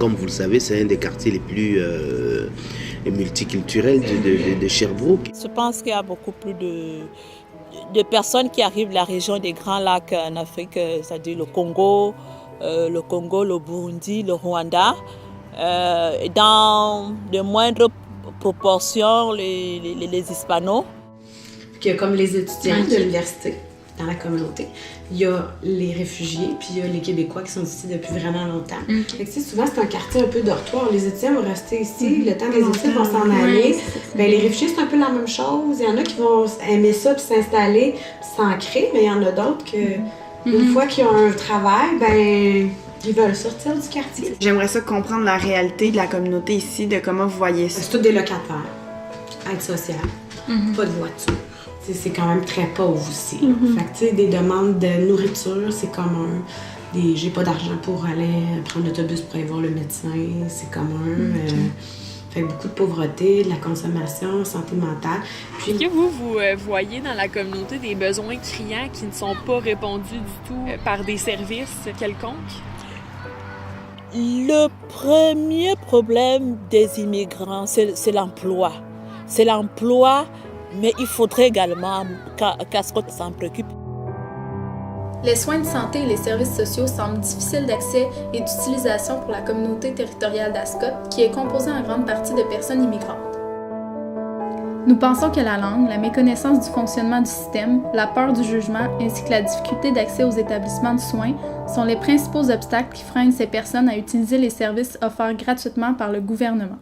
comme vous le savez, c'est un des quartiers les plus multiculturels de Sherbrooke. Je pense qu'il y a beaucoup plus de personnes qui arrivent de la région des Grands Lacs en Afrique, c'est-à-dire le Congo, le Burundi, le Rwanda. Dans de moindres proportions, les Hispanos. Que comme les étudiants de l'université dans la communauté, il y a les réfugiés, puis il y a les Québécois qui sont ici depuis vraiment longtemps. Fait que, souvent, c'est un quartier un peu dortoir. Les étudiants vont rester ici, le temps que les étudiants vont s'en aller. Ben, les réfugiés, c'est un peu la même chose. Il y en a qui vont aimer ça, puis s'installer, puis s'ancrer, mais il y en a d'autres que, une fois qu'ils ont un travail, ben ils veulent sortir du quartier. J'aimerais ça comprendre la réalité de la communauté ici, de comment vous voyez ça. C'est tous des locataires, aide sociale, pas de voiture. C'est quand même très pauvre aussi. Fait que, tu sais, des demandes de nourriture, c'est comme j'ai pas d'argent pour aller prendre l'autobus pour aller voir le médecin, c'est commun. Fait que beaucoup de pauvreté, de la consommation, santé mentale. Puis, est-ce que vous voyez dans la communauté des besoins criants qui ne sont pas répondus du tout par des services quelconques? Le premier problème des immigrants, c'est l'emploi. C'est l'emploi, mais il faudrait également qu'Ascot s'en préoccupe. Les soins de santé et les services sociaux semblent difficiles d'accès et d'utilisation pour la communauté territoriale d'Ascot, qui est composée en grande partie de personnes immigrantes. Nous pensons que la langue, la méconnaissance du fonctionnement du système, la peur du jugement ainsi que la difficulté d'accès aux établissements de soins sont les principaux obstacles qui freinent ces personnes à utiliser les services offerts gratuitement par le gouvernement.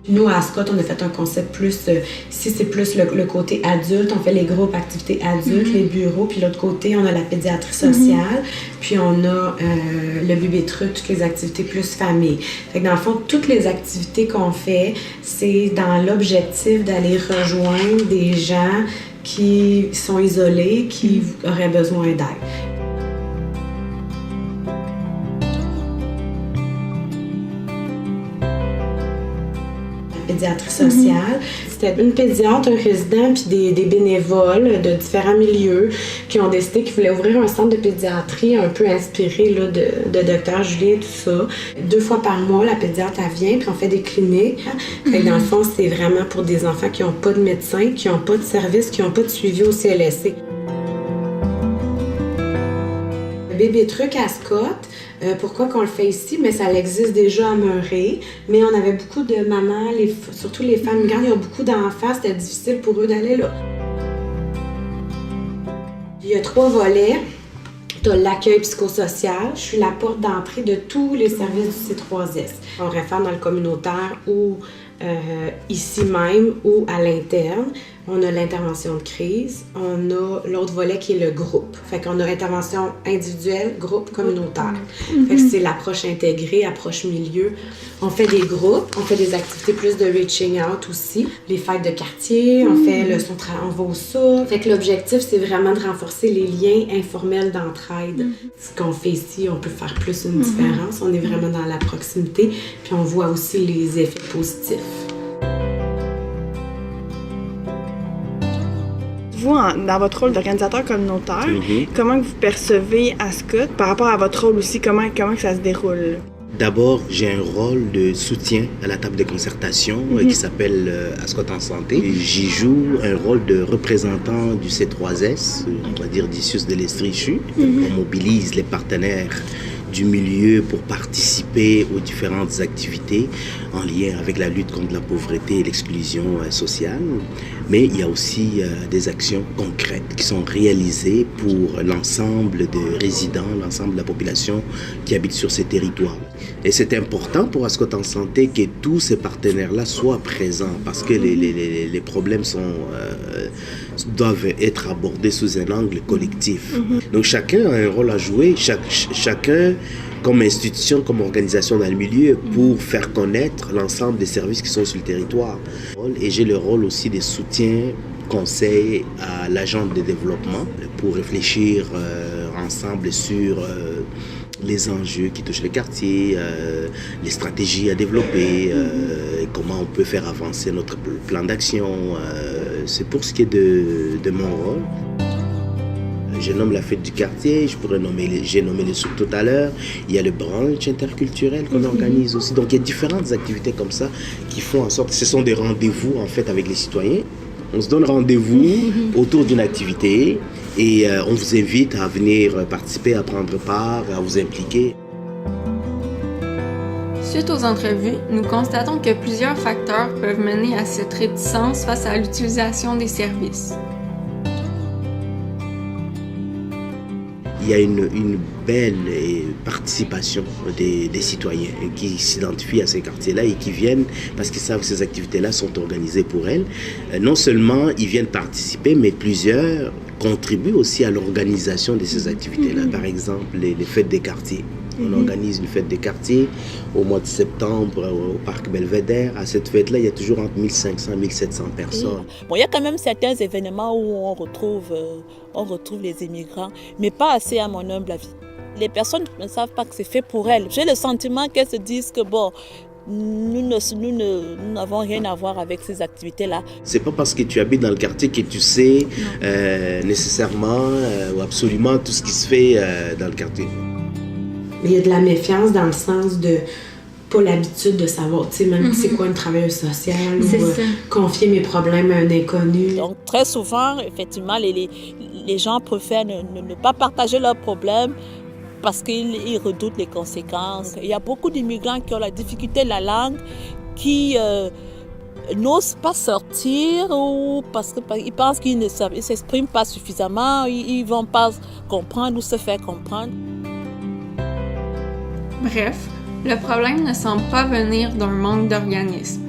Nous, à Ascot, on a fait un concept plus... ici, c'est plus le côté adulte. On fait les groupes activités adultes, les bureaux. Puis l'autre côté, on a la pédiatrie sociale. Puis on a le bébé truc, toutes les activités plus famille. Fait que dans le fond, toutes les activités qu'on fait, c'est dans l'objectif d'aller rejoindre des gens qui sont isolés, qui auraient besoin d'aide. Pédiatrie sociale. C'était une pédiatre, un résident, puis des bénévoles de différents milieux qui ont décidé qu'ils voulaient ouvrir un centre de pédiatrie un peu inspiré là, de Dr. Julie et tout ça. 2 fois par mois, la pédiatre, elle vient, puis on fait des cliniques. Fait que dans le fond, c'est vraiment pour des enfants qui n'ont pas de médecin, qui n'ont pas de service, qui n'ont pas de suivi au CLSC. Bébé truc à Scott, pourquoi qu'on le fait ici? Mais ça existe déjà à Murray. Mais on avait beaucoup de mamans, surtout les femmes migrantes, ils ont beaucoup d'enfants, c'était difficile pour eux d'aller là. Il y a 3 volets. Tu as l'accueil psychosocial. Je suis la porte d'entrée de tous les services du C3S. On réfère dans le communautaire ou ici même ou à l'interne. On a l'intervention de crise. On a l'autre volet qui est le groupe. Fait qu'on a intervention individuelle, groupe, communautaire. Fait que c'est l'approche intégrée, approche milieu. On fait des groupes, on fait des activités plus de reaching out aussi. Les fêtes de quartier, on fait on va au soupe. Fait que l'objectif, c'est vraiment de renforcer les liens informels d'entraide. Ce qu'on fait ici, on peut faire plus une différence. On est vraiment dans la proximité. Puis on voit aussi les effets positifs. Vous, dans votre rôle d'organisateur communautaire, comment vous percevez Ascot par rapport à votre rôle aussi, comment que ça se déroule? D'abord, j'ai un rôle de soutien à la table de concertation qui s'appelle Ascot en santé. J'y joue un rôle de représentant du C3S, on va dire d'Issus de l'Estrichu. On mobilise les partenaires du milieu pour participer aux différentes activités en lien avec la lutte contre la pauvreté et l'exclusion sociale. Mais il y a aussi des actions concrètes qui sont réalisées pour l'ensemble des résidents, l'ensemble de la population qui habite sur ces territoires. Et c'est important pour Ascot en santé que tous ces partenaires-là soient présents parce que les problèmes doivent être abordés sous un angle collectif. Donc chacun a un rôle à jouer, chacun comme institution, comme organisation dans le milieu pour faire connaître l'ensemble des services qui sont sur le territoire. Et j'ai le rôle aussi de soutien, conseil à l'agence de développement pour réfléchir ensemble sur les enjeux qui touchent le quartier, les stratégies à développer, comment on peut faire avancer notre plan d'action. C'est pour ce qui est de mon rôle. Je nomme la fête du quartier, j'ai nommé les souks tout à l'heure. Il y a le brunch interculturel qu'on organise aussi. Donc il y a différentes activités comme ça qui font en sorte, ce sont des rendez-vous en fait avec les citoyens. On se donne rendez-vous autour d'une activité et on vous invite à venir participer, à prendre part, à vous impliquer. Suite aux entrevues, nous constatons que plusieurs facteurs peuvent mener à cette réticence face à l'utilisation des services. Il y a une belle participation des citoyens qui s'identifient à ces quartiers-là et qui viennent parce qu'ils savent que ces activités-là sont organisées pour elles. Non seulement ils viennent participer, mais plusieurs contribuent aussi à l'organisation de ces activités-là. Par exemple, les fêtes des quartiers. On organise une fête des quartiers au mois de septembre au Parc Belvédère. À cette fête-là, il y a toujours entre 1500 et 1700 personnes. Bon, il y a quand même certains événements où on retrouve les immigrants, mais pas assez à mon humble avis. Les personnes ne savent pas que c'est fait pour elles. J'ai le sentiment qu'elles se disent que bon, nous n'avons rien à voir avec ces activités-là. C'est pas parce que tu habites dans le quartier que tu sais nécessairement ou absolument tout ce qui se fait dans le quartier. Il y a de la méfiance dans le sens de pas l'habitude de savoir, tu sais, même c'est quoi une travailleuse sociale ou confier mes problèmes à un inconnu. Donc très souvent, effectivement, les gens préfèrent ne pas partager leurs problèmes parce qu'ils redoutent les conséquences. Il y a beaucoup d'immigrants qui ont la difficulté de la langue, qui n'osent pas sortir ou parce qu'ils pensent qu'ils ne s'expriment pas suffisamment, ils ne vont pas comprendre ou se faire comprendre. Bref, le problème ne semble pas venir d'un manque d'organisme.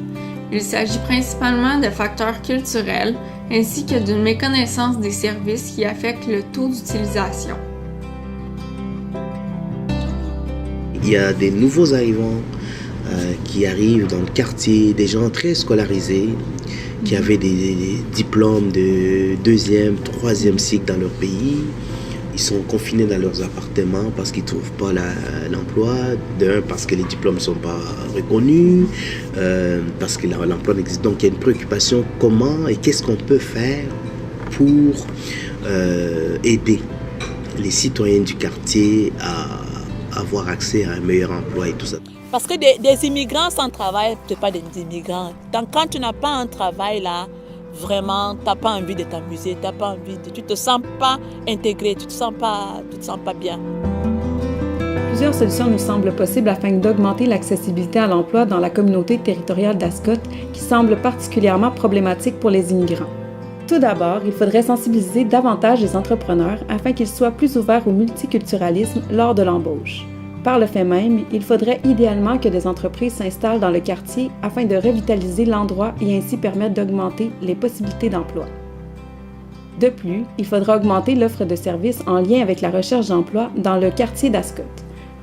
Il s'agit principalement de facteurs culturels ainsi que d'une méconnaissance des services qui affectent le taux d'utilisation. Il y a des nouveaux arrivants qui arrivent dans le quartier, des gens très scolarisés, qui avaient des diplômes de 2e, 3e cycle dans leur pays. Ils sont confinés dans leurs appartements parce qu'ils ne trouvent pas l'emploi. Parce que les diplômes ne sont pas reconnus, parce que l'emploi n'existe. Donc il y a une préoccupation, comment et qu'est-ce qu'on peut faire pour aider les citoyens du quartier à avoir accès à un meilleur emploi et tout ça. Parce que des immigrants sans travail, ce n'est pas des immigrants. Donc quand tu n'as pas un travail là, vraiment, tu n'as pas envie de t'amuser, tu ne te sens pas intégré, tu ne te sens pas bien. Plusieurs solutions nous semblent possibles afin d'augmenter l'accessibilité à l'emploi dans la communauté territoriale d'Ascot, qui semble particulièrement problématique pour les immigrants. Tout d'abord, il faudrait sensibiliser davantage les entrepreneurs afin qu'ils soient plus ouverts au multiculturalisme lors de l'embauche. Par le fait même, il faudrait idéalement que des entreprises s'installent dans le quartier afin de revitaliser l'endroit et ainsi permettre d'augmenter les possibilités d'emploi. De plus, il faudra augmenter l'offre de services en lien avec la recherche d'emploi dans le quartier d'Ascot.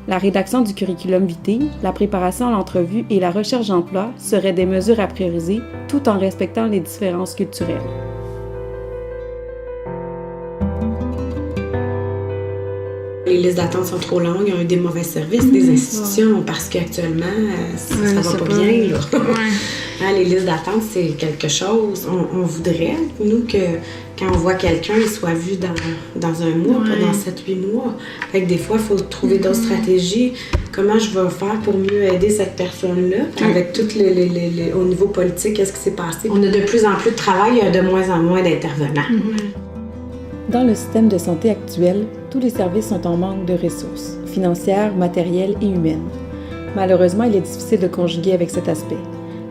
La rédaction du curriculum vitae, la préparation à l'entrevue et la recherche d'emploi seraient des mesures à prioriser tout en respectant les différences culturelles. Les listes d'attente sont trop longues, il y a eu des mauvais services des institutions parce qu'actuellement, ça va pas bien. Là. Les listes d'attente, c'est quelque chose. On voudrait, nous, que quand on voit quelqu'un, il soit vu dans un mois, pas dans 7-8 mois. Fait que des fois, il faut trouver d'autres stratégies. Comment je vais faire pour mieux aider cette personne-là? Avec tout au niveau politique, qu'est-ce qui s'est passé? On a de plus en plus de travail, il y a de moins en moins d'intervenants. Dans le système de santé actuel, tous les services sont en manque de ressources, financières, matérielles et humaines. Malheureusement, il est difficile de conjuguer avec cet aspect.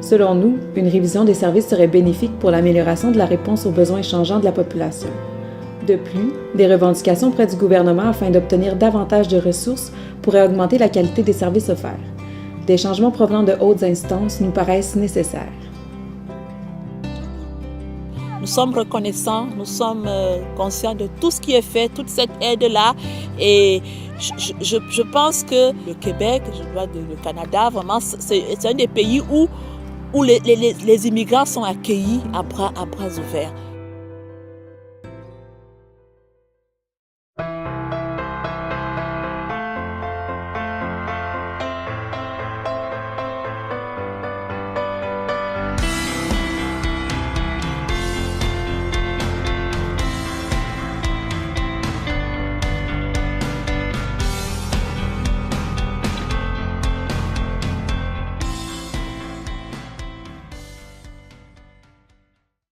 Selon nous, une révision des services serait bénéfique pour l'amélioration de la réponse aux besoins changeants de la population. De plus, des revendications auprès du gouvernement afin d'obtenir davantage de ressources pourraient augmenter la qualité des services offerts. Des changements provenant de hautes instances nous paraissent nécessaires. Nous sommes reconnaissants, nous sommes conscients de tout ce qui est fait, toute cette aide-là. Et je pense que le Québec, le Canada, vraiment, c'est un des pays où les immigrants sont accueillis à bras ouverts.